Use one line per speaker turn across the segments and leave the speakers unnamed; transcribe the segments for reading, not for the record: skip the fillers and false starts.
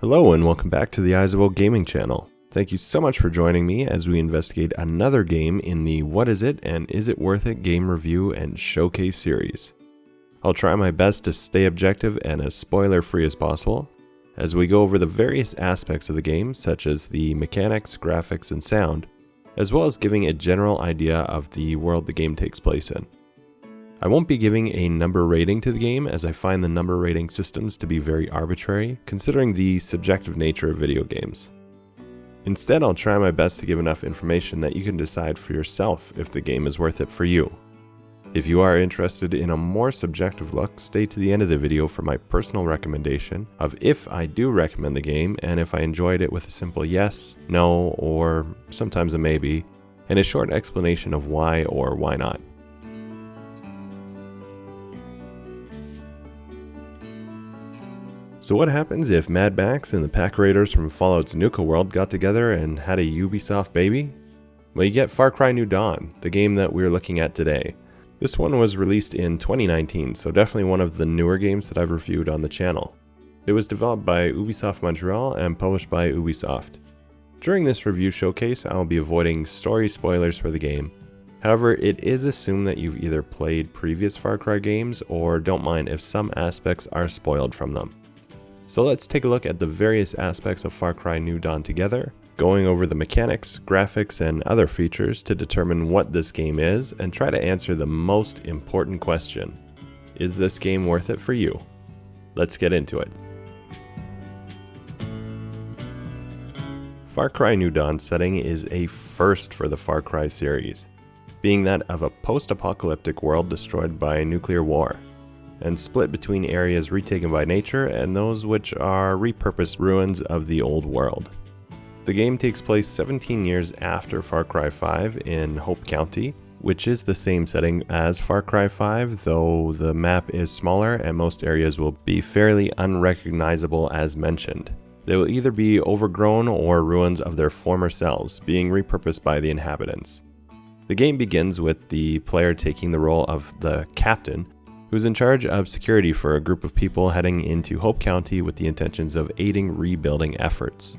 Hello and welcome back to the Eyes of Old Gaming channel. Thank you so much for joining me as we investigate another game in the What Is It and Is It Worth It game review and showcase series. I'll try my best to stay objective and as spoiler free as possible as we go over the various aspects of the game such as the mechanics, graphics, and sound, as well as giving a general idea of the world the game takes place in. I won't be giving a number rating to the game as I find the number rating systems to be very arbitrary, considering the subjective nature of video games. Instead, I'll try my best to give enough information that you can decide for yourself if the game is worth it for you. If you are interested in a more subjective look, stay to the end of the video for my personal recommendation of if I do recommend the game and if I enjoyed it with a simple yes, no, or sometimes a maybe, and a short explanation of why or why not. So what happens if Mad Max and the pack raiders from Fallout's Nuka world got together and had a Ubisoft baby? Well, you get Far Cry New Dawn, the game that we're looking at today. This one was released in 2019, so definitely one of the newer games that I've reviewed on the channel. It was developed by Ubisoft Montreal and published by Ubisoft. During this review showcase, I'll be avoiding story spoilers for the game. However, it is assumed that you've either played previous Far Cry games or don't mind if some aspects are spoiled from them. So let's take a look at the various aspects of Far Cry New Dawn together, going over the mechanics, graphics, and other features to determine what this game is and try to answer the most important question. Is this game worth it for you? Let's get into it. Far Cry New Dawn setting is a first for the Far Cry series, being that of a post-apocalyptic world destroyed by nuclear war, and split between areas retaken by nature and those which are repurposed ruins of the old world. The game takes place 17 years after Far Cry 5 in Hope County, which is the same setting as Far Cry 5, though the map is smaller and most areas will be fairly unrecognizable as mentioned. They will either be overgrown or ruins of their former selves, being repurposed by the inhabitants. The game begins with the player taking the role of the captain, who's in charge of security for a group of people heading into Hope County with the intentions of aiding rebuilding efforts.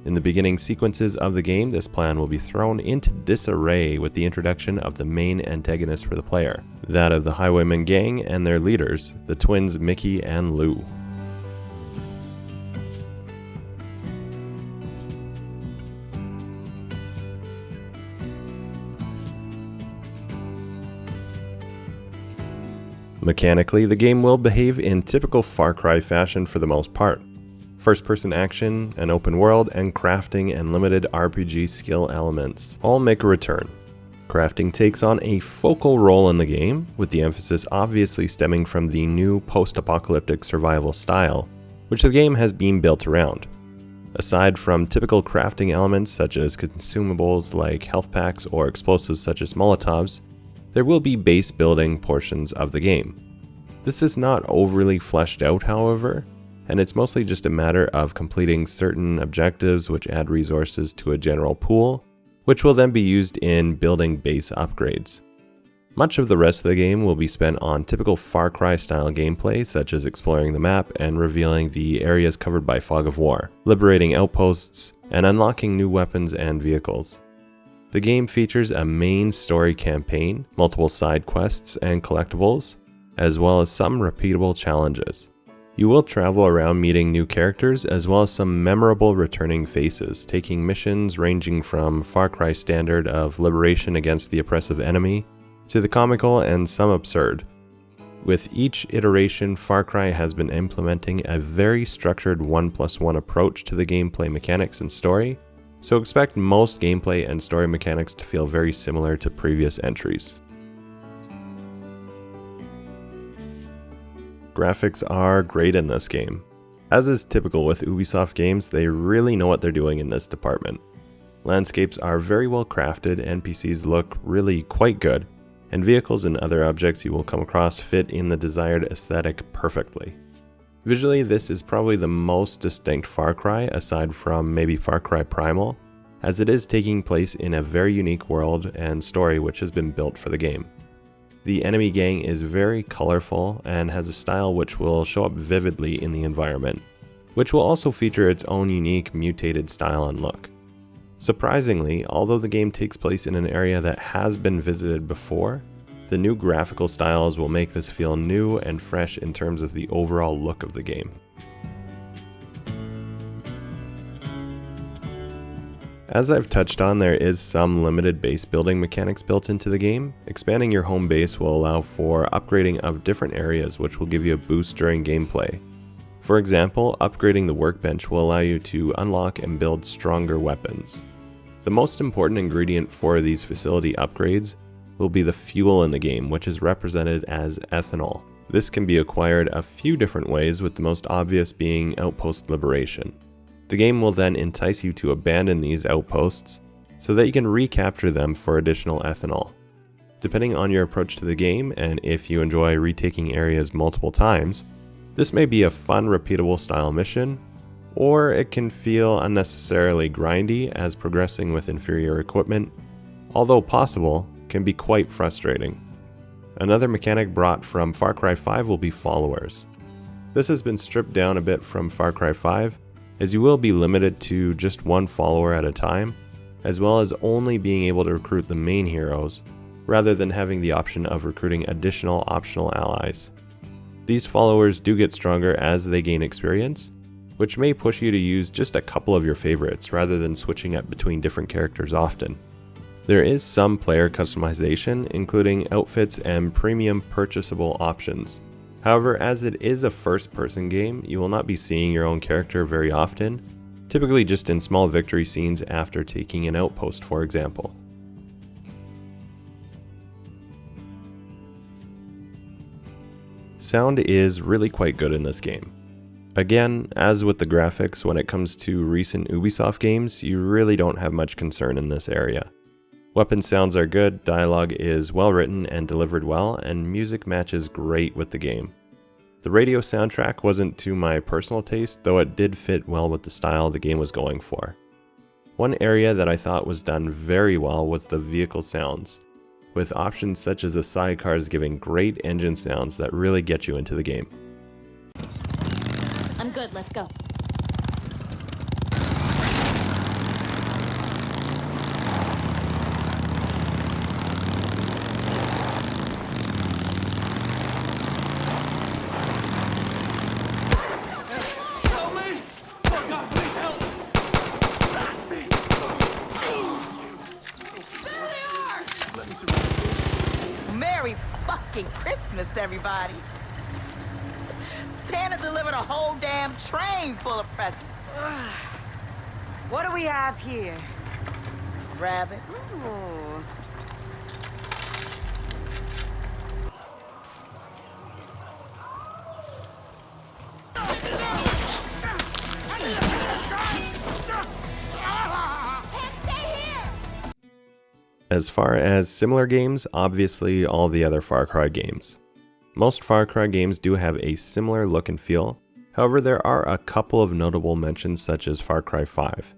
In the beginning sequences of the game, this plan will be thrown into disarray with the introduction of the main antagonist for the player, that of the Highwayman gang and their leaders, the twins Mickey and Lou. Mechanically, the game will behave in typical Far Cry fashion for the most part. First-person action, an open world, and crafting and limited RPG skill elements all make a return. Crafting takes on a focal role in the game, with the emphasis obviously stemming from the new post-apocalyptic survival style, which the game has been built around. Aside from typical crafting elements such as consumables like health packs or explosives such as Molotovs, there will be base building portions of the game. This is not overly fleshed out, however, and it's mostly just a matter of completing certain objectives which add resources to a general pool, which will then be used in building base upgrades. Much of the rest of the game will be spent on typical Far Cry style gameplay, such as exploring the map and revealing the areas covered by Fog of War, liberating outposts, and unlocking new weapons and vehicles. The game features a main story campaign, multiple side quests and collectibles, as well as some repeatable challenges. You will travel around meeting new characters as well as some memorable returning faces, taking missions ranging from Far Cry standard of liberation against the oppressive enemy, to the comical and some absurd. With each iteration, Far Cry has been implementing a very structured 1+1 approach to the gameplay mechanics and story, so expect most gameplay and story mechanics to feel very similar to previous entries. Graphics are great in this game. As is typical with Ubisoft games, they really know what they're doing in this department. Landscapes are very well crafted, NPCs look really quite good, and vehicles and other objects you will come across fit in the desired aesthetic perfectly. Visually, this is probably the most distinct Far Cry aside from maybe Far Cry Primal, as it is taking place in a very unique world and story which has been built for the game. The enemy gang is very colorful and has a style which will show up vividly in the environment. which will also feature its own unique mutated style and look. Surprisingly, although the game takes place in an area that has been visited before, the new graphical styles will make this feel new and fresh in terms of the overall look of the game. As I've touched on, there is some limited base building mechanics built into the game. Expanding your home base will allow for upgrading of different areas, which will give you a boost during gameplay. For example, upgrading the workbench will allow you to unlock and build stronger weapons. The most important ingredient for these facility upgrades will be the fuel in the game, which is represented as ethanol. This can be acquired a few different ways, with the most obvious being outpost liberation. The game will then entice you to abandon these outposts so that you can recapture them for additional ethanol. Depending on your approach to the game, and if you enjoy retaking areas multiple times, this may be a fun, repeatable style mission, or it can feel unnecessarily grindy, as progressing with inferior equipment, although possible, can be quite frustrating. Another mechanic brought from Far Cry 5 will be followers. This has been stripped down a bit from Far Cry 5, as you will be limited to just one follower at a time, as well as only being able to recruit the main heroes, rather than having the option of recruiting additional optional allies. These followers do get stronger as they gain experience, which may push you to use just a couple of your favorites rather than switching up between different characters often. There is some player customization, including outfits and premium purchasable options. However, as it is a first-person game, you will not be seeing your own character very often, typically just in small victory scenes after taking an outpost, for example. Sound is really quite good in this game. Again, as with the graphics, when it comes to recent Ubisoft games, you really don't have much concern in this area. Weapon sounds are good, dialogue is well written and delivered well, and music matches great with the game. The radio soundtrack wasn't to my personal taste, though it did fit well with the style the game was going for. One area that I thought was done very well was the vehicle sounds, with options such as the sidecars giving great engine sounds that really get you into the game.
I'm good, let's go.
Merry fucking Christmas, everybody. Santa delivered a whole damn train full of presents.
What do we have here?
Rabbits.
Ooh.
As far as similar games, obviously all the other Far Cry games. Most Far Cry games do have a similar look and feel, however there are a couple of notable mentions such as Far Cry 5.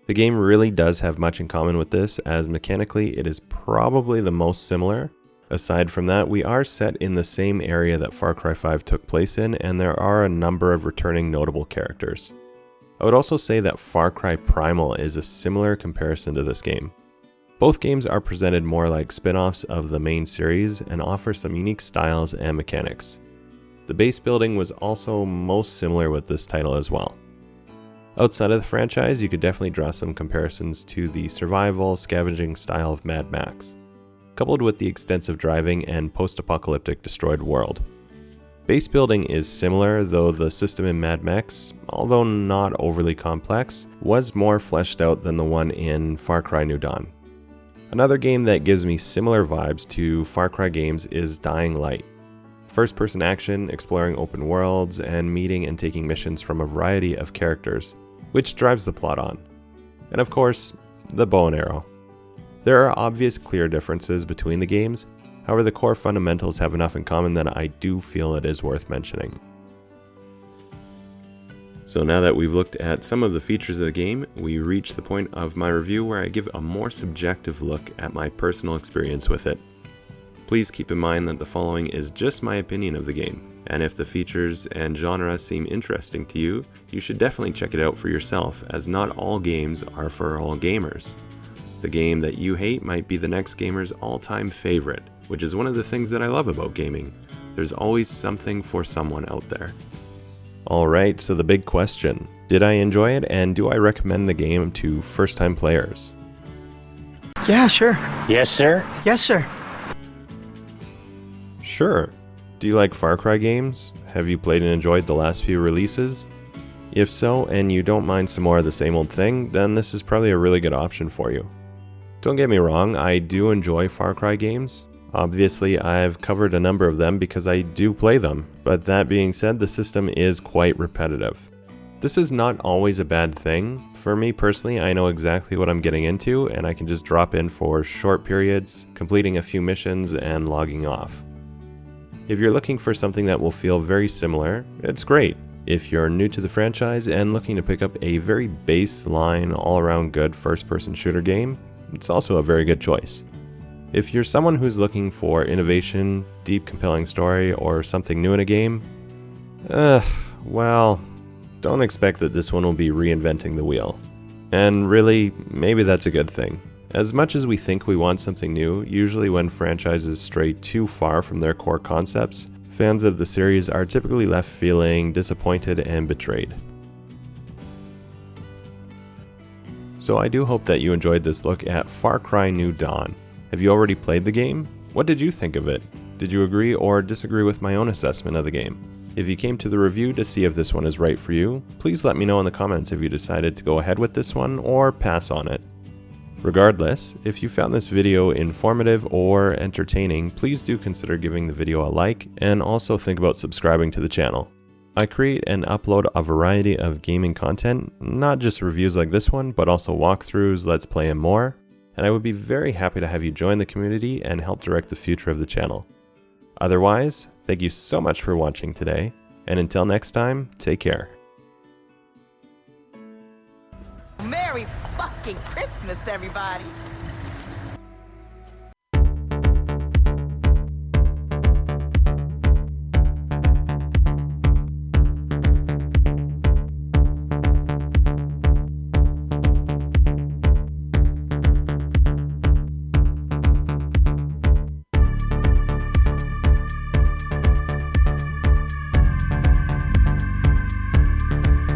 The game really does have much in common with this, as mechanically it is probably the most similar. Aside from that, we are set in the same area that Far Cry 5 took place in, and there are a number of returning notable characters. I would also say that Far Cry Primal is a similar comparison to this game. Both games are presented more like spin-offs of the main series and offer some unique styles and mechanics. The base building was also most similar with this title as well. Outside of the franchise, you could definitely draw some comparisons to the survival, scavenging style of Mad Max, coupled with the extensive driving and post-apocalyptic destroyed world. Base building is similar, though the system in Mad Max, although not overly complex, was more fleshed out than the one in Far Cry New Dawn. Another game that gives me similar vibes to Far Cry games is Dying Light. First-person action, exploring open worlds, and meeting and taking missions from a variety of characters, which drives the plot on. And of course, the bow and arrow. There are obvious clear differences between the games, however the core fundamentals have enough in common that I do feel it is worth mentioning. So now that we've looked at some of the features of the game, we reach the point of my review where I give a more subjective look at my personal experience with it. Please keep in mind that the following is just my opinion of the game, and if the features and genre seem interesting to you, you should definitely check it out for yourself, as not all games are for all gamers. The game that you hate might be the next gamer's all-time favorite, which is one of the things that I love about gaming. There's always something for someone out there. Alright, so the big question. Did I enjoy it, and do I recommend the game to first-time players?
Yeah, sure.
Yes, sir.
Yes, sir.
Sure. Do you like Far Cry games? Have you played and enjoyed the last few releases? If so, and you don't mind some more of the same old thing, then this is probably a really good option for you. Don't get me wrong, I do enjoy Far Cry games. Obviously, I've covered a number of them because I do play them, but that being said, the system is quite repetitive. This is not always a bad thing. For me personally, I know exactly what I'm getting into, and I can just drop in for short periods, completing a few missions, and logging off. If you're looking for something that will feel very similar, it's great. If you're new to the franchise and looking to pick up a very baseline, all-around good first-person shooter game, it's also a very good choice. If you're someone who's looking for innovation, deep compelling story, or something new in a game, well, don't expect that this one will be reinventing the wheel. And really, maybe that's a good thing. As much as we think we want something new, usually when franchises stray too far from their core concepts, fans of the series are typically left feeling disappointed and betrayed. So I do hope that you enjoyed this look at Far Cry New Dawn. Have you already played the game? What did you think of it? Did you agree or disagree with my own assessment of the game? If you came to the review to see if this one is right for you, please let me know in the comments if you decided to go ahead with this one or pass on it. Regardless, if you found this video informative or entertaining, please do consider giving the video a like and also think about subscribing to the channel. I create and upload a variety of gaming content, not just reviews like this one, but also walkthroughs, let's play, and more, and I would be very happy to have you join the community and help direct the future of the channel. Otherwise, thank you so much for watching today, and until next time, take care.
Merry fucking Christmas, everybody.